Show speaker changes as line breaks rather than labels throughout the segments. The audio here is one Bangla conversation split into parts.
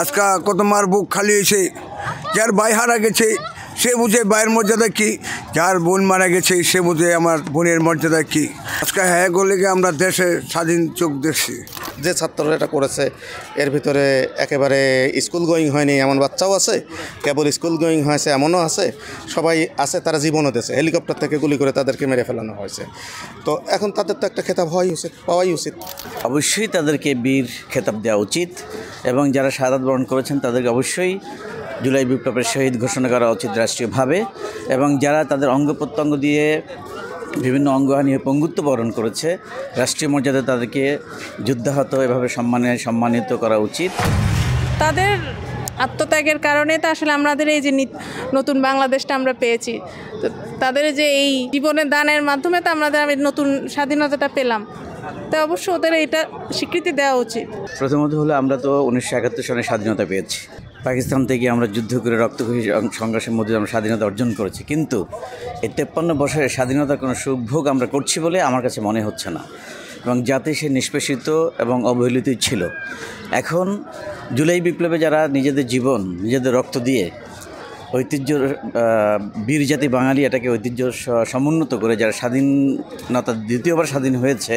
আজকা কত মার বুক খালি হয়েছে, যার ভাই হারা গেছে সে বুঝে ভাইয়ের মর্যাদা কি, যার বোন মারা গেছে সে বুঝে আমার বোনের মর্যাদা কি। আজকে হ্যাঁ করলে আমরা দেশে স্বাধীন চোখ দেখছি।
যে ছাত্ররা এটা করেছে এর ভিতরে একেবারে স্কুল গোয়িং হয়নি এমন বাচ্চাও আছে, কেবল স্কুল গোয়িং হয়েছে এমনও আছে, সবাই আছে তারা জীবনও দিয়েছে, হেলিকপ্টার থেকে গুলি করে তাদেরকে মেরে ফেলানো হয়েছে। তো এখন তাদের তো একটা খেতাব হওয়াই উচিত, পাওয়াই উচিত।
অবশ্যই তাদেরকে বীর খেতাব দেওয়া উচিত এবং যারা শাহাদাত বরণ করেছেন তাদেরকে অবশ্যই জুলাই বিপ্লবের শহীদ ঘোষণা করা উচিত রাষ্ট্রীয়ভাবে, এবং যারা তাদের অঙ্গ প্রত্যঙ্গ দিয়ে বিভিন্ন অঙ্গহানি পঙ্গুত্ব বরণ করেছে রাষ্ট্রীয় মর্যাদায় তাদেরকে যুদ্ধাহত এভাবে সম্মানিত করা উচিত।
তাদের আত্মত্যাগের কারণে তো আসলে আমাদের এই যে নতুন বাংলাদেশটা আমরা পেয়েছি, তো তাদের যে এই জীবনের দানের মাধ্যমে তো আমাদের নতুন স্বাধীনতাটা পেলাম, তাই অবশ্য ওদের এটা স্বীকৃতি দেওয়া উচিত।
প্রথমত হলো আমরা তো 1971 সালে স্বাধীনতা পেয়েছি, পাকিস্তান থেকে আমরা যুদ্ধ করে রক্তক্ষয়ী সংঘর্ষের মধ্যে আমরা স্বাধীনতা অর্জন করেছি, কিন্তু এই 53 বছরের স্বাধীনতার কোনো সুখভোগ আমরা করছি বলে আমার কাছে মনে হচ্ছে না, এবং জাতি সে নিষ্পেষিত এবং অবহেলিতই ছিল। এখন জুলাই বিপ্লবে যারা নিজেদের জীবন নিজেদের রক্ত দিয়ে ঐতিহ্য বীর জাতি বাঙালি এটাকে ঐতিহ্য সমুন্নত করে যারা স্বাধীনতা দ্বিতীয়বার স্বাধীন হয়েছে,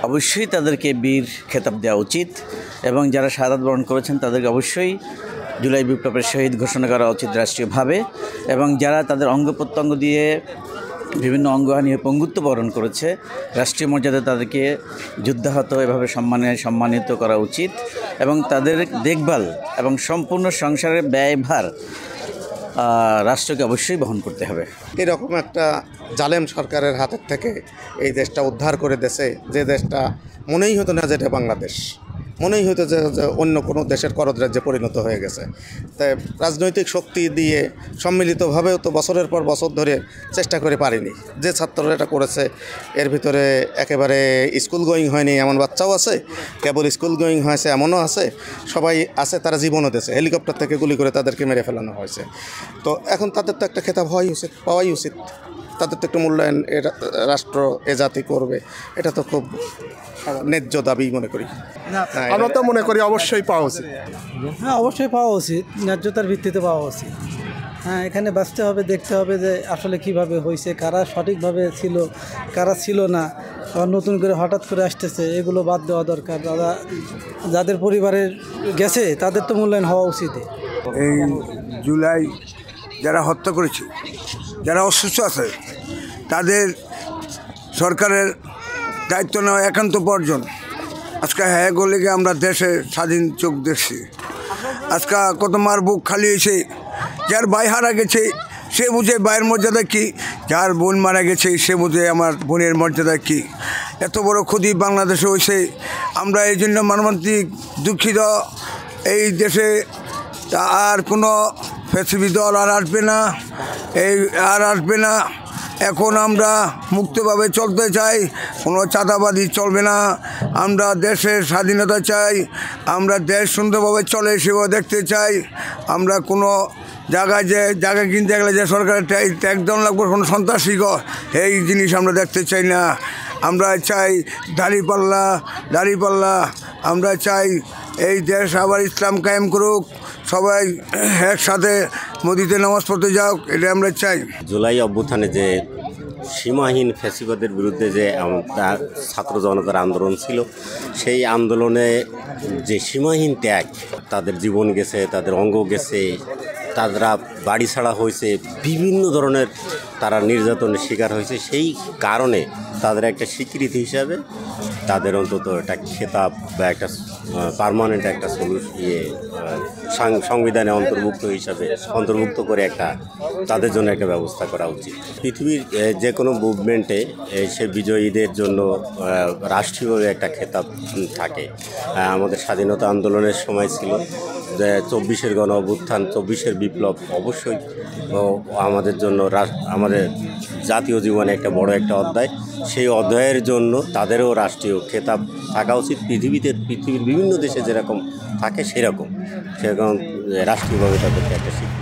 অবশ্যই তাদেরকে বীর খেতাব দেওয়া উচিত এবং যারা শাহাদাত বরণ করেছেন তাদেরকে অবশ্যই জুলাই বিপ্লবের শহীদ ঘোষণা করা উচিত রাষ্ট্রীয়ভাবে, এবং যারা তাদের অঙ্গ প্রত্যঙ্গ দিয়ে বিভিন্ন অঙ্গহানি পঙ্গুত্ব বরণ করেছে রাষ্ট্রীয় মর্যাদায় তাদেরকে যুদ্ধাহত এভাবে সম্মানিত করা উচিত, এবং তাদের দেখভাল এবং সম্পূর্ণ সংসারের ব্যয়ভার রাষ্ট্রকে অবশ্যই বহন করতে হবে।
এরকম একটা জালেম সরকারের হাতের থেকে এই দেশটা উদ্ধার করে দেশে, যে দেশটা মনেই হতো না যেটা বাংলাদেশ, মনেই হতো যে অন্য কোনো দেশের করদরাজ্যে পরিণত হয়ে গেছে। তাই রাজনৈতিক শক্তি দিয়ে সম্মিলিতভাবেও তো বছরের পর বছর ধরে চেষ্টা করে পারিনি। যে ছাত্ররা এটা করেছে এর ভিতরে একেবারে স্কুল গোয়িং হয়নি এমন বাচ্চাও আছে, কেবল স্কুল গোয়িং হয়েছে এমনও আছে, সবাই আছে তারা জীবনও দিয়েছে, হেলিকপ্টার থেকে গুলি করে তাদেরকে মেরে ফেলানো হয়েছে। তো এখন তাদের তো একটা খেতাব হওয়াই উচিত, পাওয়াই উচিত। তাদের তো একটু মূল্যায়ন রাষ্ট্র এ জাতি করবে, এটা তো খুব ন্যায্য দাবি মনে করি।
আমরা তো মনে করি অবশ্যই পাওয়া উচিত।
হ্যাঁ, অবশ্যই পাওয়া উচিত, ন্যায্যতার ভিত্তিতে পাওয়া উচিত। হ্যাঁ, এখানে বাঁচতে হবে, দেখতে হবে যে আসলে কিভাবে হয়েছে, কারা সঠিকভাবে ছিল, কারা ছিল না, আবার নতুন করে হঠাৎ করে আসতেছে, এগুলো বাদ দেওয়া দরকার। যাদের পরিবারের গেছে তাদের তো মূল্যায়ন হওয়া উচিত।
এই জুলাই যারা হত্যা করেছে, যারা অসুস্থ আছে, তাদের সরকারের দায়িত্ব নেওয়া একান্ত প্রয়োজন। আজকে হ্যাঁ করলে আমরা দেশে স্বাধীন চোখ দেখছি। আজকা কত মার বুক খালি হয়েছে, যার ভাই হারা গেছে সে বুঝে ভাইয়ের মর্যাদা কি, যার বোন মারা গেছে সে বুঝে আমার বোনের মর্যাদা কি। এত বড় ক্ষতি বাংলাদেশে হয়েছে, আমরা এই জন্য মর্মান্তিক দুঃখিত। এই দেশে আর কোনো ফ্যাসিলিটি দল আর আসবে না, আর আসবে না। এখন আমরা মুক্তভাবে চলতে চাই, কোনো চাঁদাবাদি চলবে না। আমরা দেশের স্বাধীনতা চাই, আমরা দেশ সুন্দরভাবে চলে সেভাবে দেখতে চাই। আমরা কোনো জায়গায় যে জায়গা কিনতে গেলে যে সরকারের একদম লাগবে কোনো সন্ত্রাসী এই জিনিস আমরা দেখতে চাই না। আমরা চাই দাঁড়িপাল্লা। আমরা চাই এই দেশ আবার ইসলাম কায়েম করুক, সবাই একসাথে মোদিতে নামাজ পড়তে যাও, এটা আমরা চাই।
জুলাই অভ্যুত্থানে যে সীমাহীন ফ্যাসিবাদের বিরুদ্ধে যে ছাত্র জনতার আন্দোলন ছিল, সেই আন্দোলনে যে সীমাহীন ত্যাগ, তাদের জীবন গেছে, তাদের অঙ্গ গেছে, তারা বাড়ি ছাড়া হয়েছে, বিভিন্ন ধরনের তারা নির্যাতনের শিকার হয়েছে। সেই কারণে তাদের একটা স্বীকৃতি হিসাবে তাদের অন্তত একটা খেতাব বা একটা পার্মানেন্ট একটা সংবিধানে অন্তর্ভুক্ত করে একটা তাদের জন্য একটা ব্যবস্থা করা উচিত। পৃথিবীর যে কোনো মুভমেন্টে সে বিজয়ীদের জন্য রাষ্ট্রীয়ভাবে একটা খেতাব থাকে। আমাদের স্বাধীনতা আন্দোলনের সময় ছিল 24-এর গণ অভ্যুত্থান, 24-এর বিপ্লব অবশ্যই আমাদের জন্য আমাদের জাতীয় জীবনে একটা বড় একটা অধ্যায়। সেই অধ্যায়ের জন্য তাদেরও রাষ্ট্রীয় খেতাব থাকা উচিত। পৃথিবীর বিভিন্ন দেশে যেরকম থাকে সেরকম রাষ্ট্রীয়ভাবে তাদেরকে একটা স্বীকৃতি